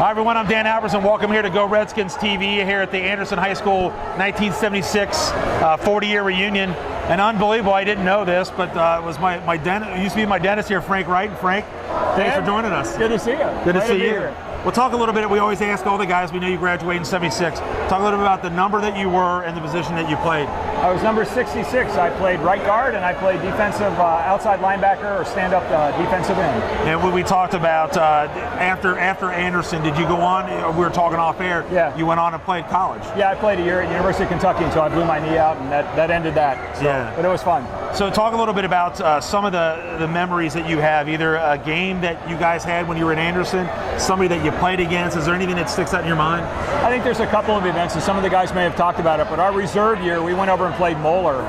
Hi everyone, I'm Dan Albertson. Welcome here to Go Redskins TV here at the Anderson High School 1976 40-year reunion. And unbelievable, I didn't know this, but it was my dentist, used to be my dentist here, Frank Wright. And Frank, thanks for joining us. Good to see you. Good to see you. We'll talk a little bit, we always ask all the guys, we know you graduated in 76. Talk a little bit about the number that you were and the position that you played. I was number 66. I played right guard and I played defensive outside linebacker or stand-up defensive end. And when we talked about after Anderson, did you go on, we were talking off air, yeah. You went on and played college. Yeah, I played a year at University of Kentucky until I blew my knee out, and that ended that. So, yeah. But it was fun. So talk a little bit about some of the memories that you have, either a game that you guys had when you were at Anderson, somebody that you played against. Is there anything that sticks out in your mind? I think there's a couple of events, and some of the guys may have talked about it, but our reserve year, we went over and played Moeller.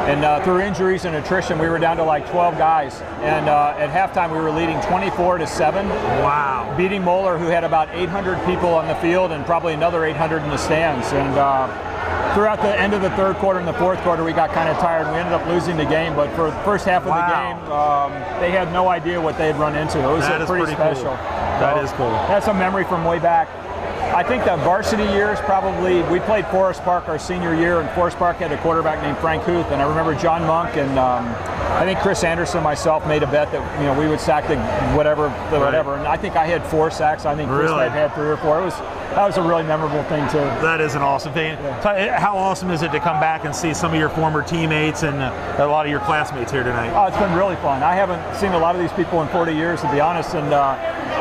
And through injuries and attrition, we were down to like 12 guys. And at halftime, we were leading 24-7. Wow. Beating Moeller, who had about 800 people on the field and probably another 800 in the stands. And throughout the end of the third quarter and the fourth quarter, we got kind of tired and we ended up losing the game. But for the first half of the game, they had no idea what they had run into. It was pretty special. Cool. That is cool. That's a memory from way back. I think the varsity years probably, we played Forest Park our senior year, and Forest Park had a quarterback named Frank Huth, and I remember John Monk and I think Chris Anderson and myself made a bet that we would sack the whatever, and I think I had 4 sacks. I think Chris may have had 3 or 4. That was a really memorable thing too. That is an awesome thing. Yeah. How awesome is it to come back and see some of your former teammates and a lot of your classmates here tonight? Oh, it's been really fun. I haven't seen a lot of these people in 40 years, to be honest, and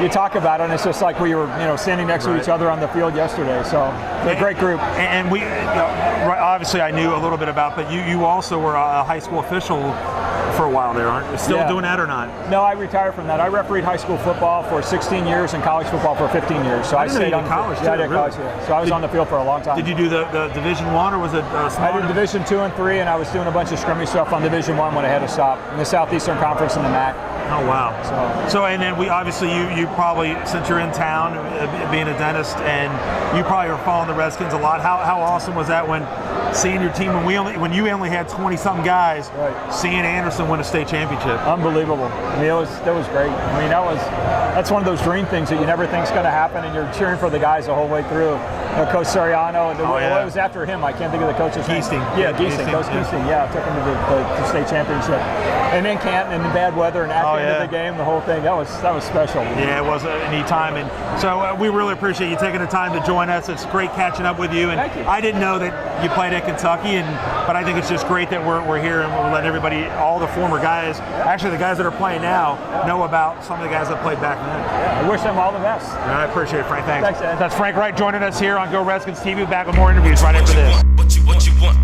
you talk about it, and it's just like we were, standing next to each other on the field yesterday. So it's a great group. And we, obviously, I knew a little bit about, but you also were a high school official for a while there, aren't you? Still doing that or not? No, I retired from that. I refereed high school football for 16 years and college football for 15 years. So I stayed on college. Yeah, I did college. Yeah. So I was on the field for a long time. Did you do the Division I, or was it I did Division II and III, and I was doing a bunch of scrimmage stuff on Division I when I had to stop in the Southeastern Conference and the MAC. Oh wow! So and then you probably, since you're in town being a dentist, and you probably were following the Redskins a lot. How awesome was that when seeing your team when you only had 20-something guys, seeing Anderson win a state championship? Unbelievable. I mean, that was great. I mean, that's one of those dream things that you never think's going to happen, and you're cheering for the guys the whole way through. Coach Soriano, it was after him. I can't think of the coach's name. Yeah, Giesting. Coach Giesting. Yeah, took him to the state championship. And then Canton in the bad weather and at the end of the game, the whole thing. That was special. Yeah, it was a neat time, and so we really appreciate you taking the time to join us. It's great catching up with you. And thank you. I didn't know that you played at Kentucky, but I think it's just great that we're here and we're letting everybody, all the former guys, actually the guys that are playing now, know about some of the guys that played back then. Yeah, I wish them all the best. I appreciate it, Frank. Thanks. Thanks, Ed. That's Frank Wright joining us here on Go Redskins TV. Back with more interviews right after this. What you want?